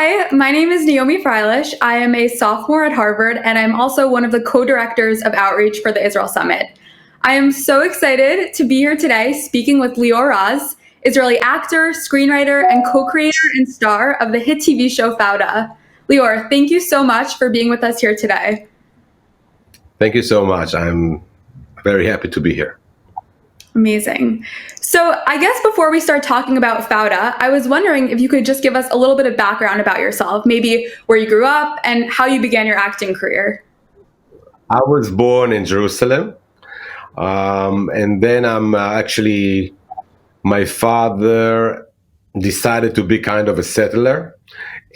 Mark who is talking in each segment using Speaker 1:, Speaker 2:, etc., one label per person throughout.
Speaker 1: Hi, my name is Naomi Freilish. I am a sophomore at Harvard, and I'm also one of the co-directors of Outreach for the Israel Summit. I am so excited to be here today speaking with Lior Raz, Israeli actor, screenwriter, and co-creator and star of the hit TV show Fauda. Lior, thank you so much for being with us here today.
Speaker 2: Thank you so much. I'm very happy to be here.
Speaker 1: Amazing. So I guess before we start talking about Fauda, I was wondering if you could just give us a little bit of background about yourself, maybe where you grew up and how you began your acting career.
Speaker 2: I was born in Jerusalem, and then my father decided to be kind of a settler,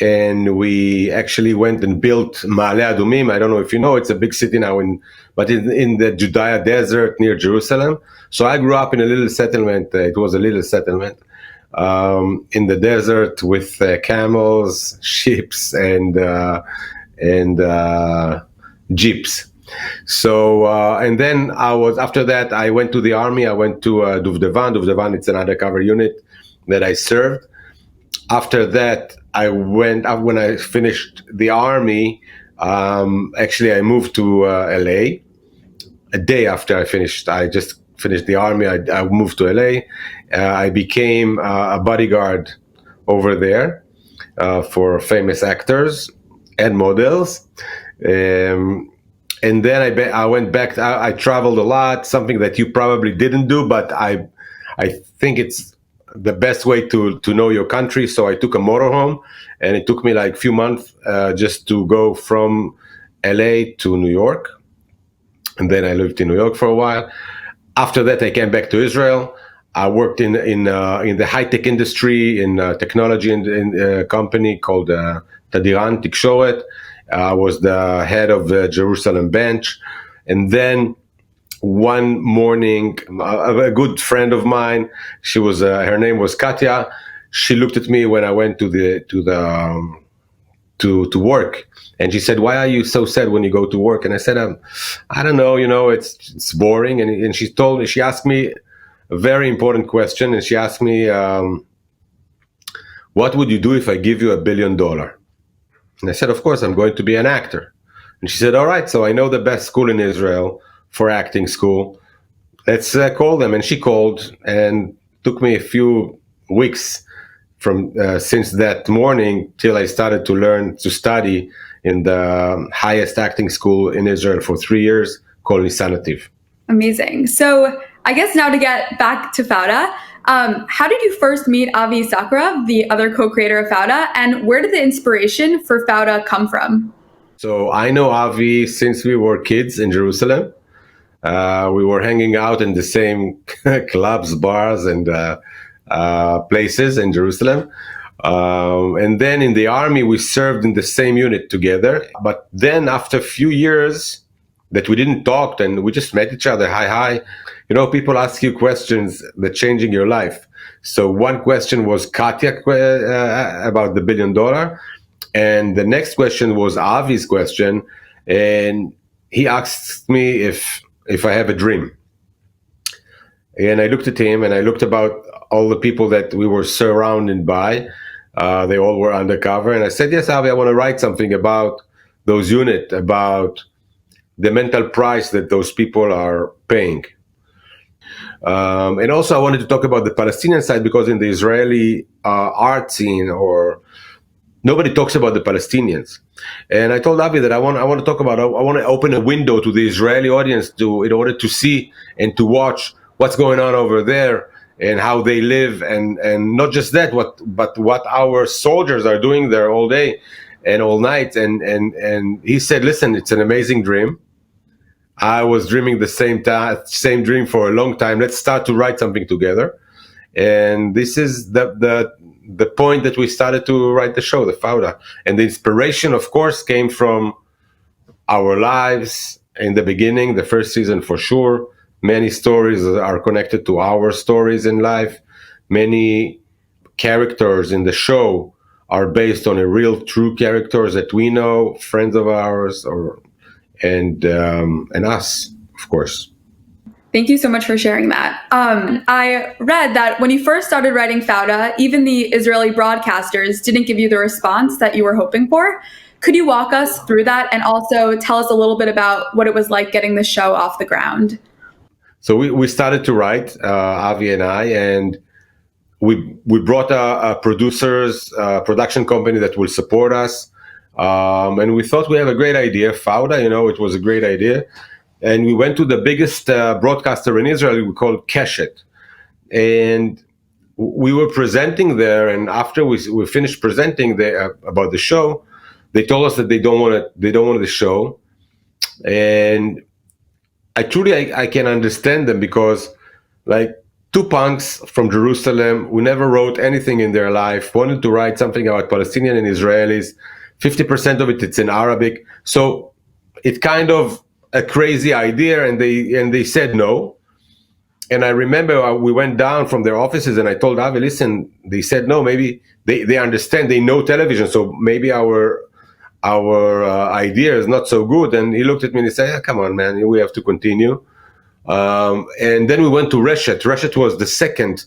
Speaker 2: and we actually went and built Ma'ale Adumim. I don't know if you know, it's a big city now, but in the Judea desert near Jerusalem. So I grew up in a little settlement. It was a little settlement in the desert with camels, sheep, and jeeps. So and then after that I went to the army. I went to Duvdevan. Duvdevan, it's an undercover unit that I served. After that, when I finished the army. I moved to LA. A day after I just finished the army. I moved to LA. I became a bodyguard over there for famous actors and models. And then I went back. I traveled a lot, something that you probably didn't do, but I think it's the best way to know your country. So I took a motorhome, and it took me like a few months just to go from LA to New York. And then I lived in New York for a while. After that, I came back to Israel. I worked in the high tech industry, in technology, in a company called Tadiran Tikshoret. I was the head of the Jerusalem bench. And then one morning, a good friend of mine, her name was Katya. She looked at me when I went to work, and she said, "Why are you so sad when you go to work?" And I said, "I don't know. It's boring." And she asked me a very important question, and she asked me, "What would you do if I give you $1 billion?" And I said, "Of course, I'm going to be an actor." And she said, "All right, so I know the best school in Israel for acting school. Let's call them." And she called, and took me a few weeks from since that morning till I started to study in the highest acting school in Israel for 3 years, called Nisanativ.
Speaker 1: Amazing. So I guess now to get back to Fauda, how did you first meet Avi Zakharov, the other co-creator of Fauda, and where did the inspiration for Fauda come from?
Speaker 2: So I know Avi since we were kids in Jerusalem. We were hanging out in the same clubs, bars, and places in Jerusalem. And then in the army, we served in the same unit together. But then after a few years that we didn't talk and we just met each other, hi. People ask you questions that changing your life. So one question was Katya about the $1 billion. And the next question was Avi's question. And he asked me if I have a dream. And I looked at him, and I looked about all the people that we were surrounded by. They all were undercover. And I said, "Yes, Avi, I want to write something about those units, about the mental price that those people are paying. And also I wanted to talk about the Palestinian side, because in the Israeli art scene, or nobody talks about the Palestinians." And I told Avi that I want to talk about, I want to open a window to the Israeli audience in order to see and to watch what's going on over there and how they live, and not just that, but what our soldiers are doing there all day and all night. And he said, "Listen, it's an amazing dream. I was dreaming the same dream for a long time. Let's start to write something together." And this is the point that we started to write the show, the Fauda. And the inspiration, of course, came from our lives in the beginning, the first season for sure. Many stories are connected to our stories in life. Many characters in the show are based on a real, true characters that we know, friends of ours, and us, of course.
Speaker 1: Thank you so much for sharing that. I read that when you first started writing Fauda, even the Israeli broadcasters didn't give you the response that you were hoping for. Could you walk us through that and also tell us a little bit about what it was like getting the show off the ground?
Speaker 2: So we started to write, Avi and I, and we brought a production company that will support us. And we thought we have a great idea, Fauda, it was a great idea. And we went to the biggest broadcaster in Israel, we called Keshet. And we were presenting there, and after we finished presenting about the show, they told us that they don't want the show. And I can understand them, because like two punks from Jerusalem who never wrote anything in their life wanted to write something about Palestinian and Israelis. 50% of it's in Arabic, so it's kind of a crazy idea, and they said no. And I remember we went down from their offices, and I told Avi, listen, they said no. Maybe they understand, they know television, so maybe our idea is not so good. And he looked at me and he said, come on, man, we have to continue. And then we went to Reshet. Reshet was the second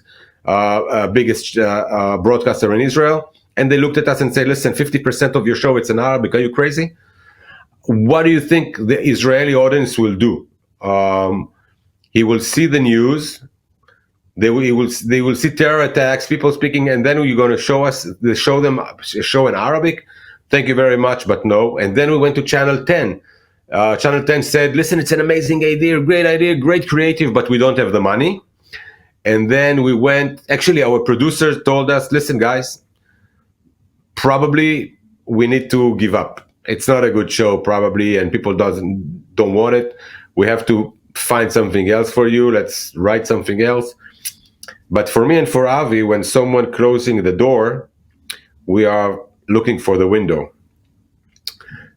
Speaker 2: biggest broadcaster in Israel. And they looked at us and said, listen, 50% of your show, it's in Arabic. Are you crazy? What do you think the Israeli audience will do? He will see the news. They will see terror attacks, people speaking, and then you're going to show them a show in Arabic? Thank you very much, but no. And then we went to Channel 10. Channel 10 said, listen, it's an amazing idea, great creative, but we don't have the money. And then we went, actually our producers told us, listen guys, probably we need to give up. It's not a good show probably, and people don't want it. We have to find something else for you. Let's write something else. But for me and for Avi, when someone closing the door, we are looking for the window.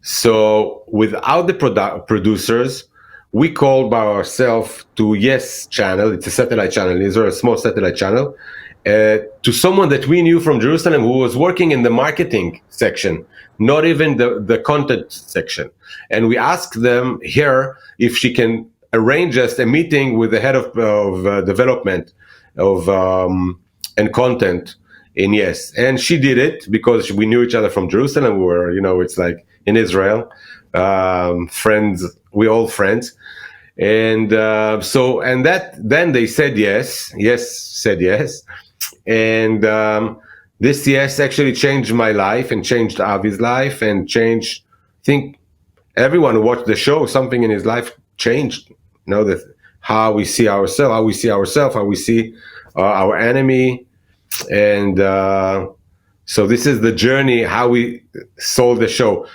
Speaker 2: So without the producers, we called by ourselves to Yes channel. It's a satellite channel in Israel, a small satellite channel, to someone that we knew from Jerusalem who was working in the marketing section, not even the content section. And we asked them here if she can arrange us a meeting with the head of development and content in Yes. And she did it because we knew each other from Jerusalem. We were, it's like in Israel, friends, we all friends. And then they said yes. Yes said yes. And this yes actually changed my life and changed Avi's life and changed, I think, everyone who watched the show, something in his life changed. How we see ourselves, how we see our enemy. And so this is the journey, how we sold the show.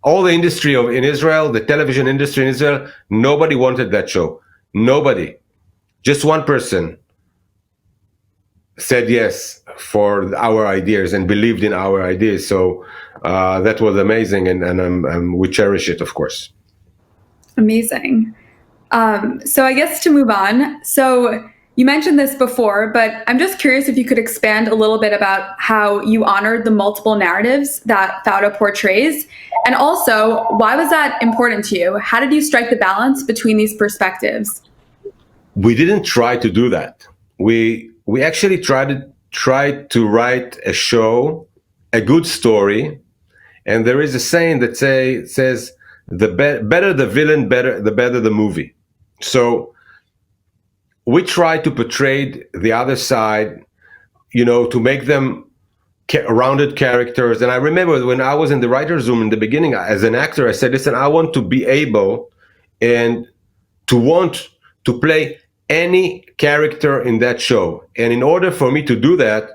Speaker 2: All the industry in Israel, the television industry in Israel, nobody wanted that show. Nobody. Just one person said yes for our ideas and believed in our ideas. So that was amazing, and we cherish it, of course.
Speaker 1: Amazing. So I guess to move on. So you mentioned this before, but I'm just curious if you could expand a little bit about how you honored the multiple narratives that Fauda portrays. And also, why was that important to you? How did you strike the balance between these perspectives?
Speaker 2: We didn't try to do that. We actually tried to write a show, a good story. And there is a saying that says, better the villain, the better the movie. So we try to portray the other side, to make them rounded characters. And I remember when I was in the writer's room in the beginning, as an actor, I said, listen, I want to be able and to want to play any character in that show. And in order for me to do that,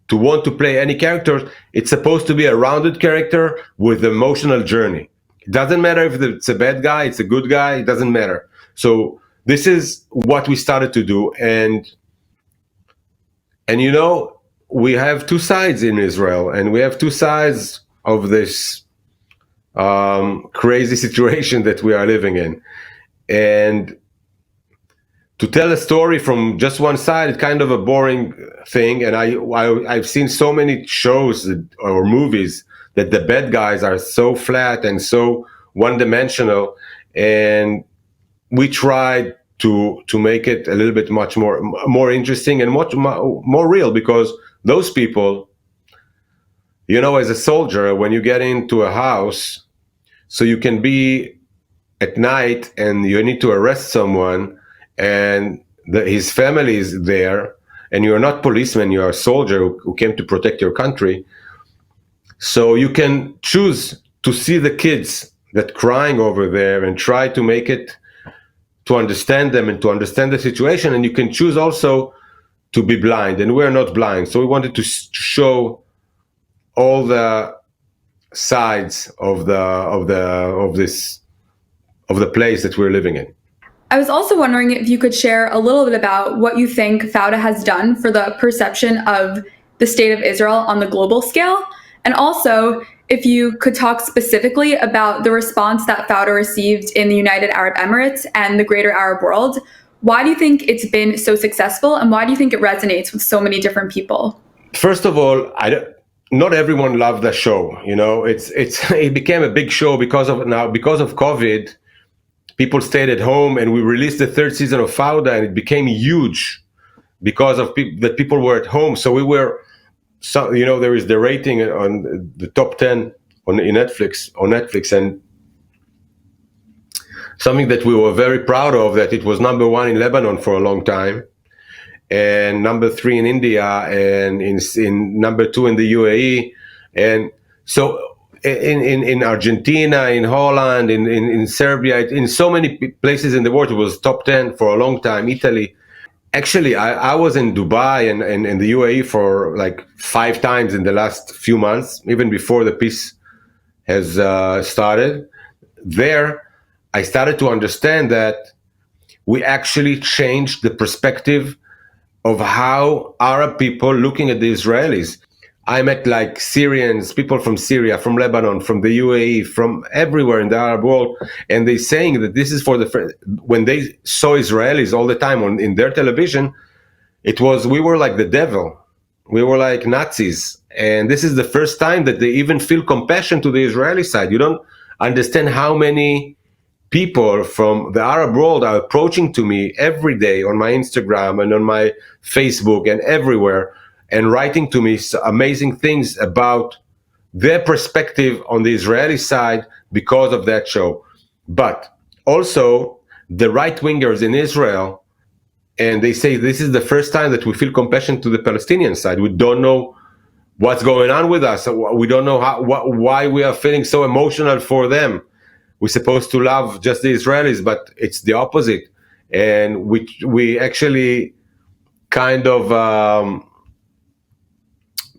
Speaker 2: to want to play any character, it's supposed to be a rounded character with emotional journey. It doesn't matter if it's a bad guy, it's a good guy, it doesn't matter. So this is what we started to do. And we have two sides in Israel, and we have two sides of this crazy situation that we are living in. And to tell a story from just one side is kind of a boring thing. And I've seen so many shows or movies that the bad guys are so flat and so one-dimensional. And we tried to make it a little bit much more interesting and much more real, because those people, as a soldier, when you get into a house, so you can be at night and you need to arrest someone, and his family is there, and you're not policeman, you're a soldier who came to protect your country. So you can choose to see the kids that crying over there and try to make it, to understand them and to understand the situation, and you can choose also to be blind, and we're not blind. So we wanted to show all the sides of the place that we're living in.
Speaker 1: I was also wondering if you could share a little bit about what you think Fauda has done for the perception of the state of Israel on the global scale, and also if you could talk specifically about the response that Fauda received in the United Arab Emirates and the greater Arab world. Why do you think it's been so successful, and why do you think it resonates with so many different people?
Speaker 2: First of all, not everyone loved the show. It became a big show because of COVID. People stayed at home, and we released the third season of Fauda, and it became huge because of that people were at home. So we were, there is the rating on the top 10 on Netflix, and something that we were very proud of, that it was number one in Lebanon for a long time, and number 3 in India, and in number 2 in the UAE, and so in Argentina, in Holland, in Serbia, in so many places in the world, it was top 10 for a long time. Italy. Actually, I was in Dubai and in the UAE for like 5 times in the last few months, even before the peace has started. There, I started to understand that we actually changed the perspective of how Arab people looking at the Israelis. I met like Syrians, people from Syria, from Lebanon, from the UAE, from everywhere in the Arab world, and they saying that this is for when they saw Israelis all the time in their television, we were like the devil, we were like Nazis, and this is the first time that they even feel compassion to the Israeli side. You don't understand how many people from the Arab world are approaching to me every day on my Instagram and on my Facebook and everywhere, and writing to me amazing things about their perspective on the Israeli side because of that show. But also the right-wingers in Israel, and they say this is the first time that we feel compassion to the Palestinian side. We don't know what's going on with us. We don't know why we are feeling so emotional for them. We're supposed to love just the Israelis, but it's the opposite. And we actually kind of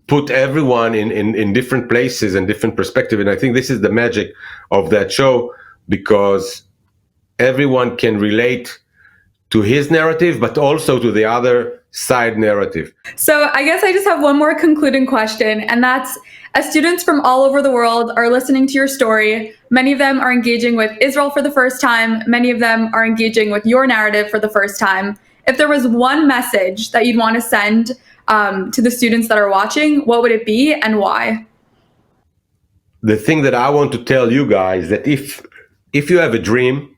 Speaker 2: put everyone in different places and different perspective. And I think this is the magic of that show, because everyone can relate to his narrative, but also to the other side narrative.
Speaker 1: So I guess I just have one more concluding question, and that's, as students from all over the world are listening to your story, many of them are engaging with Israel for the first time, many of them are engaging with your narrative for the first time. If there was one message that you'd want to send to the students that are watching, what would it be and why?
Speaker 2: The thing that I want to tell you guys, that if you have a dream,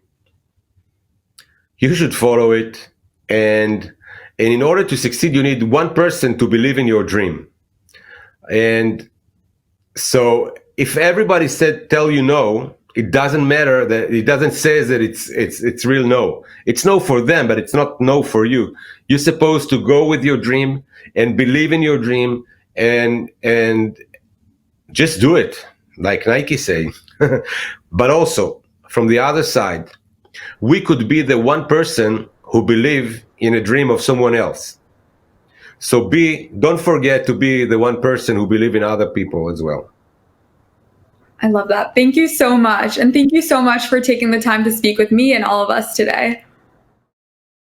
Speaker 2: you should follow it, and in order to succeed, you need one person to believe in your dream. And so if everybody tell you no, it doesn't matter, that it doesn't say that it's real no. It's no for them, but it's not no for you. You're supposed to go with your dream and believe in your dream, and just do it, like Nike say. But also, from the other side, we could be the one person who believe in a dream of someone else. So don't forget to be the one person who believe in other people as well.
Speaker 1: I love that. Thank you so much. And thank you so much for taking the time to speak with me and all of us today.